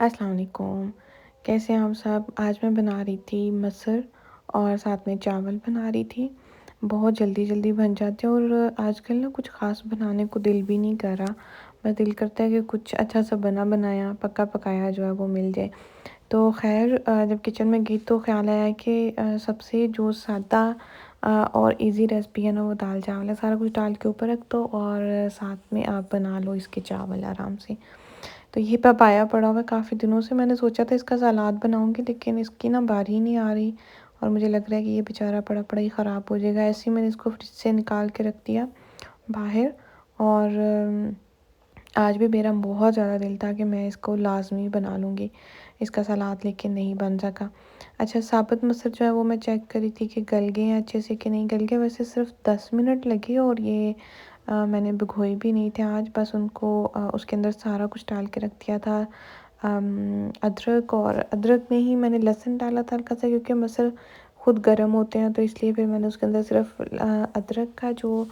अस्सलाम वालेकुम। कैसे हैं आप सब? आज मैं बना रही थी मसर और साथ में चावल बना रही थी। बहुत जल्दी-जल्दी बन जाते हैं और आजकल ना कुछ ख़ास बनाने को दिल भी नहीं कर रहा। बस दिल करता है कि कुछ अच्छा सा बना-बनाया, पका-पकाया जो है वो मिल जाए। तो ख़ैर जब किचन में गई तो ख़्याल आया कि सबसे जो सादा और ईज़ी रेसिपी है ना वो दाल-चावल है। सारा कुछ डाल के ऊपर रख दो और साथ में आप बना लो इसके चावल आराम से। तो ये पपाया पड़ा हुआ है काफ़ी दिनों से। मैंने सोचा था इसका सलाद बनाऊँगी लेकिन इसकी ना बारी ही नहीं आ रही और मुझे लग रहा है कि ये बेचारा पड़ा पड़ा ही ख़राब हो जाएगा। ऐसे ही मैंने इसको फ्रिज से निकाल के रख दिया बाहर। और आज भी मेरा बहुत ज़्यादा दिल था कि मैं इसको लाज़मी बना लूँगी इसका सलाद, लेकिन नहीं बन सका। अच्छा, साबुत मसर जो है वो मैं चेक कर रही थी कि गल गए हैं अच्छे से कि नहीं गल गए। वैसे सिर्फ़ 10 मिनट लगे और ये मैंने भिगोए भी नहीं थे आज, बस उनको उसके अंदर सारा कुछ डाल के रख दिया था। अदरक, और अदरक में ही मैंने लहसुन डाला था हल्का सा, क्योंकि मसर खुद गर्म होते हैं तो इसलिए फिर मैंने उसके अंदर सिर्फ अदरक का जो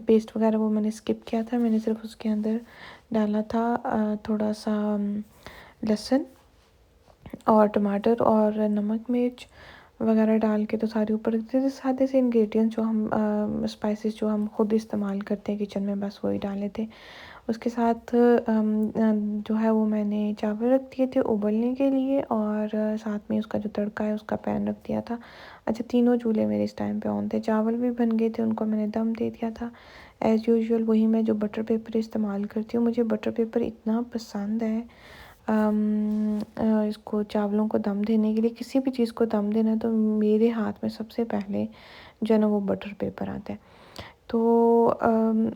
पेस्ट वगैरह वो मैंने स्किप किया था। मैंने सिर्फ उसके अंदर डाला था थोड़ा सा लहसुन और टमाटर और नमक मिर्च वगैरह डाल के तो सारे ऊपर रख दिए थे। सादे से इंग्रेडिएंट्स जो हम स्पाइसेस जो हम खुद इस्तेमाल करते हैं किचन में, बस वही डाले थे। उसके साथ जो है वो मैंने चावल रख दिए थे उबलने के लिए और साथ में उसका जो तड़का है उसका पैन रख दिया था। अच्छा, तीनों चूल्हे मेरे इस टाइम पे ऑन थे। चावल भी बन गए थे, उनको मैंने दम दे दिया था। एज़ यूजुअल वही मैं जो बटर पेपर इस्तेमाल करती हूँ, मुझे बटर पेपर इतना पसंद है। इसको चावलों को दम देने के लिए, किसी भी चीज़ को दम देना है तो मेरे हाथ में सबसे पहले जो है ना वो बटर पेपर आता है। तो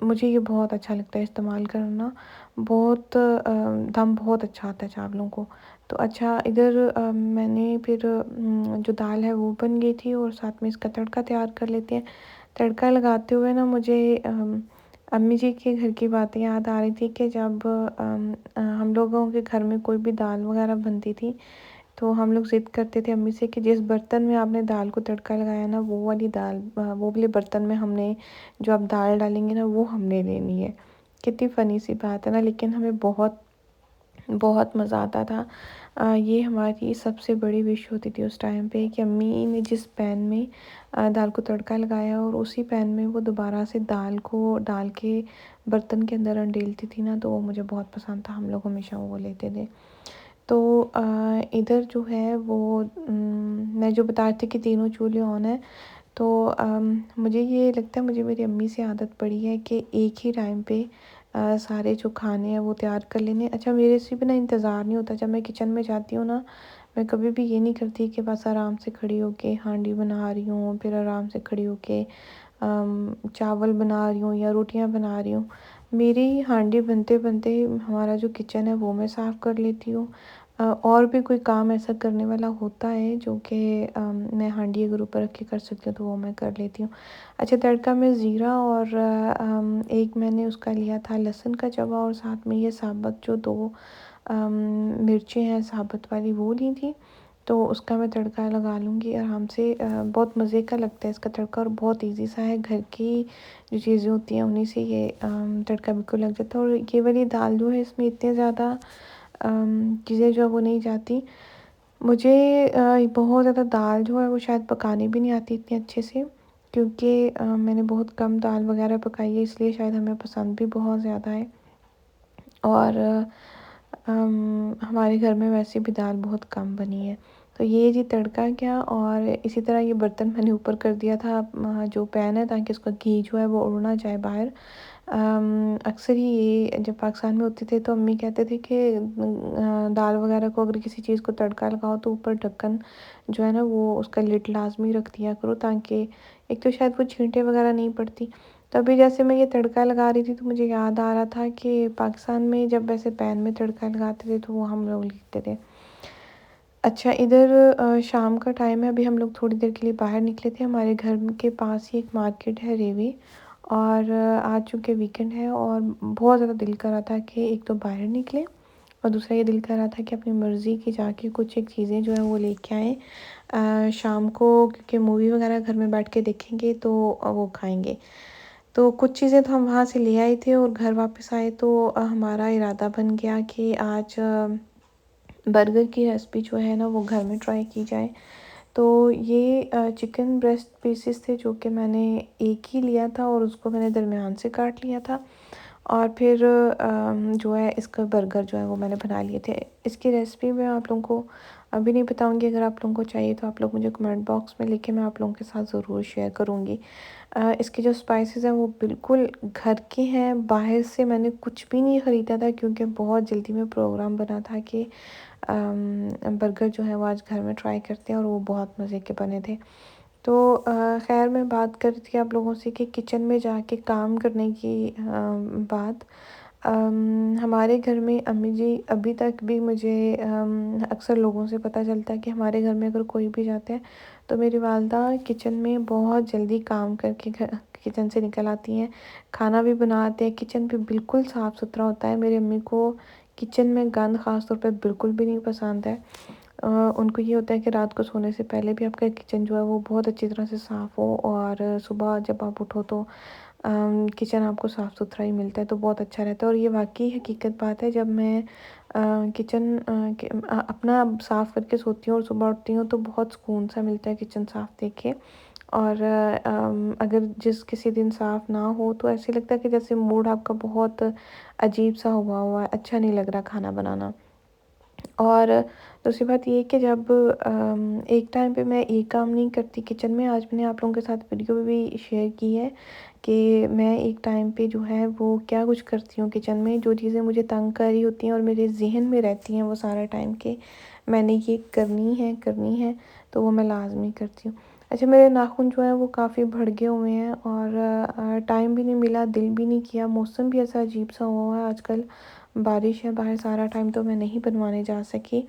मुझे ये बहुत अच्छा लगता है इस्तेमाल करना। बहुत दम बहुत अच्छा आता है चावलों को। तो अच्छा, इधर मैंने फिर जो दाल है वो बन गई थी और साथ में इसका तड़का तैयार कर लेते हैं। तड़का लगाते हुए ना मुझे अम्मी जी के घर की बातें याद आ रही थी कि जब हम लोगों के घर में कोई भी दाल वग़ैरह बनती थी तो हम लोग ज़िद करते थे अम्मी से कि जिस बर्तन में आपने दाल को तड़का लगाया ना वो वाली दाल, वो वाले बर्तन में हमने जो आप दाल डालेंगे ना वो हमने लेनी है। कितनी फ़नी सी बात है ना, लेकिन हमें बहुत बहुत मज़ा आता था। ये हमारी सबसे बड़ी विश होती थी उस टाइम पे कि अम्मी ने जिस पैन में दाल को तड़का लगाया और उसी पैन में वो दोबारा से दाल को डाल के बर्तन के अंदर अंडेलती थी ना, तो वो मुझे बहुत पसंद था। हम लोग हमेशा वो लेते थे। तो इधर जो है वो मैं जो बता रही थी कि तीनों चूल्हे ऑन है। तो मुझे ये लगता है, मुझे मेरी अम्मी से आदत पड़ी है कि एक ही टाइम पे सारे जो खाने हैं वो तैयार कर लेने। अच्छा, मेरे से भी ना इंतज़ार नहीं होता जब मैं किचन में जाती हूँ ना, मैं कभी भी ये नहीं करती कि बस आराम से खड़ी होके हांडी बना रही हूँ, फिर आराम से खड़ी होके चावल बना रही हूँ या रोटियाँ बना रही हूँ। मेरी हांडी बनते-बनते हमारा जो किचन है वो मैं साफ़ कर लेती हूँ। और भी कोई काम ऐसा करने वाला होता है जो कि मैं हांडी अगर ऊपर रख के कर सकती हूँ तो वो मैं कर लेती हूँ। अच्छा, तड़का में ज़ीरा और एक मैंने उसका लिया था लहसुन का चबा और साथ में ये साबुत जो 2 मिर्चें हैं साबुत वाली वो ली थी। तो उसका मैं तड़का लगा लूँगी आराम से। बहुत मज़े का लगता है इसका तड़का और बहुत ईज़ी सा है। घर की जो चीज़ें होती हैं उन्हीं से ये तड़का बिल्कुल लग जाता है। और ये वाली दाल जो है इसमें इतने ज़्यादा चीज़ें जो है वो नहीं जाती। मुझे बहुत ज़्यादा दाल जो है वो शायद पकानी भी नहीं आती इतनी अच्छे से, क्योंकि मैंने बहुत कम दाल वग़ैरह पकाई है, इसलिए शायद हमें पसंद भी बहुत ज़्यादा है। और हमारे घर में वैसे भी दाल बहुत कम बनी है। तो ये जी तड़का क्या, और इसी तरह ये बर्तन मैंने ऊपर कर दिया था जो पैन है, ताकि उसका घी जो है वो उड़ ना जाए बाहर। अक्सर ही ये जब पाकिस्तान में होते थे तो अम्मी कहते थे कि दाल वगैरह को अगर किसी चीज़ को तड़का लगाओ तो ऊपर ढक्कन जो है ना वो उसका लिड लाज़मी रख दिया करो, ताकि एक तो शायद वो छींटे वगैरह नहीं पड़ती। तो अभी जैसे मैं ये तड़का लगा रही थी तो मुझे याद आ रहा था कि पाकिस्तान में जब वैसे पैन में तड़का लगाते थे तो वो हम लोग लिखते थे। अच्छा, इधर शाम का टाइम है, अभी हम लोग थोड़ी देर के लिए बाहर निकले थे। हमारे घर के पास ही एक मार्केट है रेवी, और आज चूँकि वीकेंड है और बहुत ज़्यादा दिल कर रहा था कि एक तो बाहर निकलें और दूसरा ये दिल कर रहा था कि अपनी मर्ज़ी की जाके कुछ एक चीज़ें जो है वो लेके आएँ शाम को, क्योंकि मूवी वगैरह घर में बैठ के देखेंगे तो वो खाएँगे। तो कुछ चीज़ें तो हम वहाँ से ले आए थे और घर वापस आए तो हमारा इरादा बन गया कि आज बर्गर की रेसिपी जो है ना वो घर में ट्राई की जाए। तो ये चिकन ब्रेस्ट पीसेस थे जो कि मैंने एक ही लिया था और उसको मैंने दरमियान से काट लिया था। और फिर जो है इसका बर्गर जो है वो मैंने बना लिए थे। इसकी रेसिपी मैं आप लोगों को अभी नहीं बताऊंगी, अगर आप लोगों को चाहिए तो आप लोग मुझे कमेंट बॉक्स में लिखें, मैं आप लोगों के साथ ज़रूर शेयर करूंगी। इसके जो स्पाइसेस हैं वो बिल्कुल घर के हैं, बाहर से मैंने कुछ भी नहीं ख़रीदा था क्योंकि बहुत जल्दी में प्रोग्राम बना था कि बर्गर जो है वो आज घर में ट्राई करते हैं और वो बहुत मज़े के बने थे। तो ख़ैर मैं बात कर रही थी आप लोगों से कि किचन में जाके काम करने की बात। हमारे घर में अम्मी जी अभी तक भी मुझे अक्सर लोगों से पता चलता है कि हमारे घर में अगर कोई भी जाते हैं तो मेरी वालदा किचन में बहुत जल्दी काम करके किचन से निकल आती हैं, खाना भी बनाते हैं। किचन भी बिल्कुल साफ़ सुथरा होता है। मेरी अम्मी को किचन में गंद ख़ास तौर पे बिल्कुल भी नहीं पसंद है। उनको ये होता है कि रात को सोने से पहले भी आपका किचन जो है वो बहुत अच्छी तरह से साफ़ हो और सुबह जब आप उठो तो किचन आपको साफ़ सुथरा ही मिलता है तो बहुत अच्छा रहता है। और ये वाकई हकीकत बात है। जब मैं किचन अपना साफ़ करके सोती हूँ और सुबह उठती हूँ तो बहुत सुकून सा मिलता है किचन साफ़ देख के। और अगर जिस किसी दिन साफ़ ना हो तो ऐसे लगता है कि जैसे मूड आपका बहुत अजीब सा हुआ हुआ है, अच्छा नहीं लग रहा खाना बनाना। और दूसरी बात ये है कि जब एक टाइम पे मैं एक काम नहीं करती किचन में, आज मैंने आप लोगों के साथ वीडियो भी शेयर की है कि मैं एक टाइम पे जो है वो क्या कुछ करती हूँ किचन में, जो चीज़ें मुझे तंग कर रही होती हैं और मेरे ज़हन में रहती हैं वो सारा टाइम के मैंने ये करनी है, तो वो मैं लाज़मी करती हूँ। अच्छा, मेरे नाखून जो हैं वो काफ़ी बढ़ गए हुए हैं और टाइम भी नहीं मिला, दिल भी नहीं किया, मौसम भी ऐसा अजीब-सा हुआ हुआ है आजकल, बारिश है बाहर सारा टाइम तो मैं नहीं बनवाने जा सकी।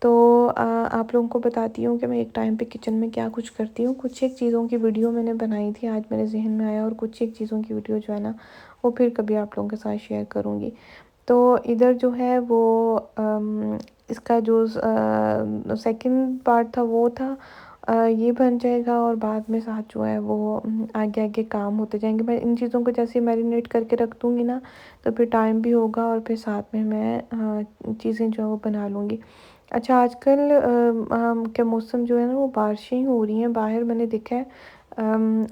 तो आप लोगों को बताती हूँ कि मैं एक टाइम पे किचन में क्या कुछ करती हूँ। कुछ एक चीज़ों की वीडियो मैंने बनाई थी, आज मेरे ज़हन में आया और कुछ एक चीज़ों की वीडियो जो है ना वो फिर कभी आप लोगों के साथ शेयर करूँगी। तो इधर जो है वो इसका जो सेकंड पार्ट था वो था ये बन जाएगा और बाद में साथ जो है वो आगे-आगे काम होते जाएँगे। मैं इन चीज़ों को जैसे मैरिनेट करके रख दूँगी ना तो फिर टाइम भी होगा और फिर साथ में मैं चीज़ें जो है वो बना लूँगी। अच्छा, आजकल क्या मौसम जो है ना वो बारिशें हो रही हैं बाहर, मैंने देखा है।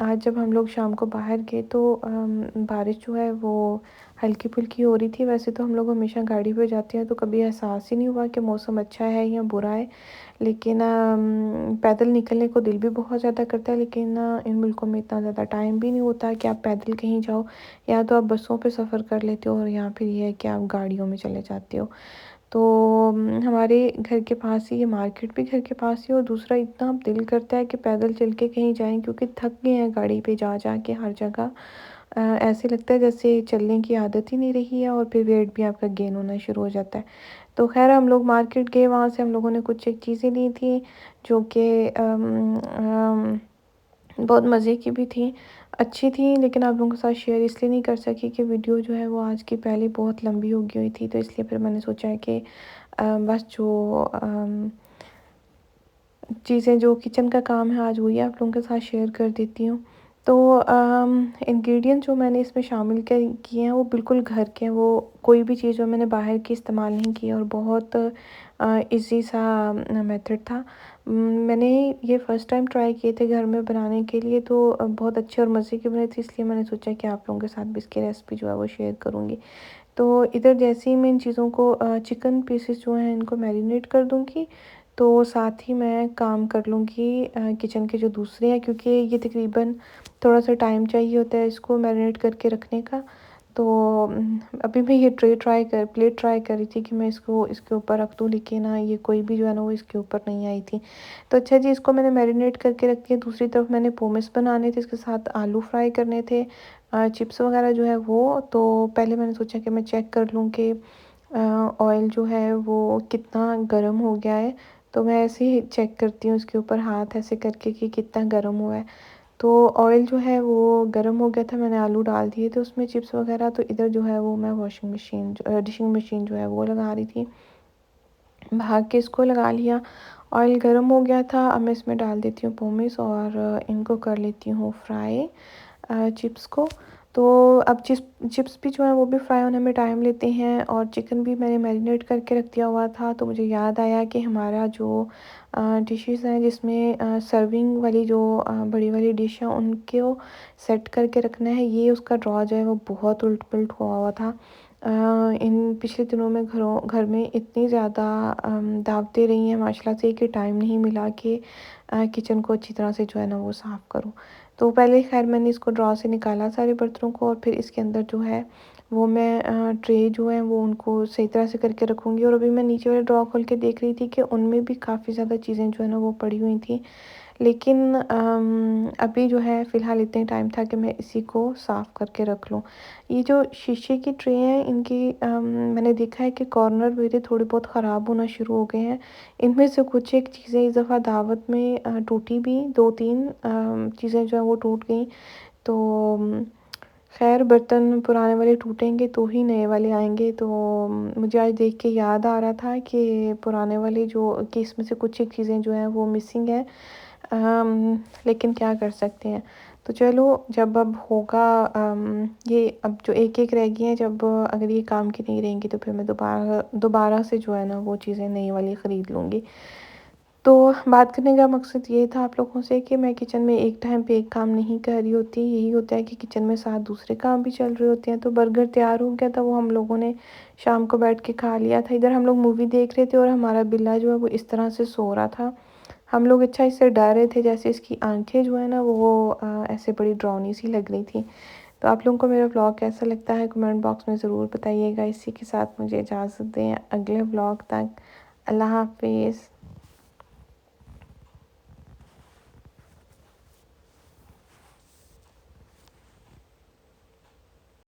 आज जब हम लोग शाम को बाहर गए तो बारिश जो है वो हल्की-फुल्की हो रही थी। वैसे तो हम लोग हमेशा गाड़ी पे जाते हैं तो कभी एहसास ही नहीं हुआ कि मौसम अच्छा है या बुरा है। लेकिन पैदल निकलने को दिल भी बहुत ज़्यादा करता है, लेकिन इन मुल्कों में इतना ज़्यादा टाइम भी नहीं होता कि आप पैदल कहीं जाओ, या तो आप बसों पे सफ़र कर लेते हो और या फिर ये है कि आप गाड़ियों में चले जाते हो। तो हमारे घर के पास ही ये मार्केट भी घर के पास ही, और दूसरा इतना दिल करता है कि पैदल चल के कहीं जाएँ क्योंकि थक गए हैं गाड़ी पे जा के हर जगह। ऐसे लगता है जैसे चलने की आदत ही नहीं रही है और फिर वेट भी आपका गेन होना शुरू हो जाता है। तो ख़ैर हम लोग मार्केट गए, वहाँ से हम लोगों ने कुछ एक चीज़ें ली थी जो कि बहुत मज़े की भी थी, अच्छी थी, लेकिन आप लोगों के साथ शेयर इसलिए नहीं कर सकी कि वीडियो जो है वो आज की पहले बहुत लंबी हो गई हुई थी, तो इसलिए फिर मैंने सोचा है कि बस जो चीज़ें जो किचन का काम है आज वही आप लोगों के साथ शेयर कर देती हूँ। तो इंग्रेडिएंट जो मैंने इसमें शामिल किए हैं वो बिल्कुल घर के हैं, वो कोई भी चीज़ जो मैंने बाहर की इस्तेमाल नहीं की है और बहुत ईज़ी सा मेथड था। मैंने ये फ़र्स्ट टाइम ट्राई किए थे घर में बनाने के लिए, तो बहुत अच्छे और मज़े के बने थे, इसलिए मैंने सोचा कि आप लोगों के साथ भी इसकी रेसिपी जो है वो शेयर करूँगी। तो इधर जैसे ही मैं इन चीज़ों को चिकन पीसेस जो हैं इनको मैरिनेट कर दूँगी, तो साथ ही मैं काम कर लूँगी किचन के जो दूसरे हैं, क्योंकि ये तकरीबन थोड़ा-सा टाइम चाहिए होता है इसको मैरिनेट करके रखने का। तो अभी मैं ये प्लेट ट्राई कर रही थी कि मैं इसको इसके ऊपर रख दूँ, लेकिन ये कोई भी जो है ना वो इसके ऊपर नहीं आई थी। तो अच्छा जी, इसको मैंने मैरिनेट करके रख दिया। दूसरी तरफ मैंने पोमस बनाने थे, इसके साथ आलू फ्राई करने थे, चिप्स वग़ैरह जो है वो। तो पहले मैंने सोचा कि मैं चेक कर लूँ कि ऑयल जो है वो कितना गर्म हो गया है। तो मैं ऐसे ही चेक करती हूँ इसके ऊपर हाथ ऐसे करके कि कितना गर्म हुआ है। तो ऑयल जो है वो गर्म हो गया था, मैंने आलू डाल दिए थे उसमें चिप्स वग़ैरह। तो इधर जो है वो मैं डिशिंग मशीन जो है वो लगा रही थी। भाग के इसको लगा लिया, ऑयल गर्म हो गया था। अब मैं इसमें डाल देती हूँ पोमेस और इनको कर लेती हूँ फ्राई चिप्स को। तो अब चिप्स भी जो हैं वो भी फ्राई होने में टाइम लेते हैं, और चिकन भी मैंने मैरिनेट करके रख दिया हुआ था। तो मुझे याद आया कि हमारा जो डिशेज़ हैं जिसमें सर्विंग वाली जो बड़ी वाली डिश है उनको सेट करके रखना है, ये उसका ड्रॉ जो है वो बहुत उलट-पुलट हुआ हुआ था। इन पिछले दिनों में घर में इतनी ज़्यादा दावतें रही हैं माशाल्लाह से कि टाइम नहीं मिला कि किचन को अच्छी तरह से जो है ना वो साफ़ करूँ। तो पहले ख़ैर मैंने इसको ड्रॉ से निकाला सारे बर्तनों को, और फिर इसके अंदर जो है वो मैं ट्रे जो हैं वो उनको सही तरह से करके रखूँगी। और अभी मैं नीचे वाले ड्रॉ खोल के देख रही थी कि उनमें भी काफ़ी ज़्यादा चीज़ें जो है ना वो पड़ी हुई थी। लेकिन अभी जो है फ़िलहाल इतना ही टाइम था कि मैं इसी को साफ़ करके रख लूँ। ये जो शीशे की ट्रे हैं इनकी मैंने देखा है कि कॉर्नर मेरे थोड़े बहुत ख़राब होना शुरू हो गए हैं। इनमें से कुछ एक चीज़ें इस दफ़ा दावत में टूटी भी, 2-3 चीज़ें जो हैं वो टूट गईं। तो ख़ैर बर्तन पुराने वाले टूटेंगे तो ही नए वाले आएँगे। तो मुझे आज देख के याद आ रहा था कि पुराने वाले जो कि इसमें से कुछ एक चीज़ें जो हैं वो मिसिंग हैं। लेकिन क्या कर सकते हैं। तो चलो, जब अब होगा ये अब जो एक-एक रह गई हैं, जब अगर ये काम की नहीं रहेंगी तो फिर मैं दोबारा दोबारा से जो है ना वो चीज़ें नई वाली ख़रीद लूँगी। तो बात करने का मकसद ये था आप लोगों से कि मैं किचन में एक टाइम पे एक काम नहीं कर रही होती। यही होता है कि किचन में साथ दूसरे काम भी चल रहे होते हैं। तो बर्गर तैयार हो गया था, वो हम लोगों ने शाम को बैठ के खा लिया था। इधर हम लोग मूवी देख रहे थे और हमारा बिल्ला जो है वो इस तरह से सो रहा था। हम लोग अच्छा इससे डर रहे थे, जैसे इसकी आँखें जो है ना वो ऐसे बड़ी डरावनी सी लग रही थी। तो आप लोगों को मेरा व्लॉग कैसा लगता है कमेंट बॉक्स में ज़रूर बताइएगा। इसी के साथ मुझे इजाज़त दें, अगले व्लॉग तक। अल्लाह हाफ़िज़।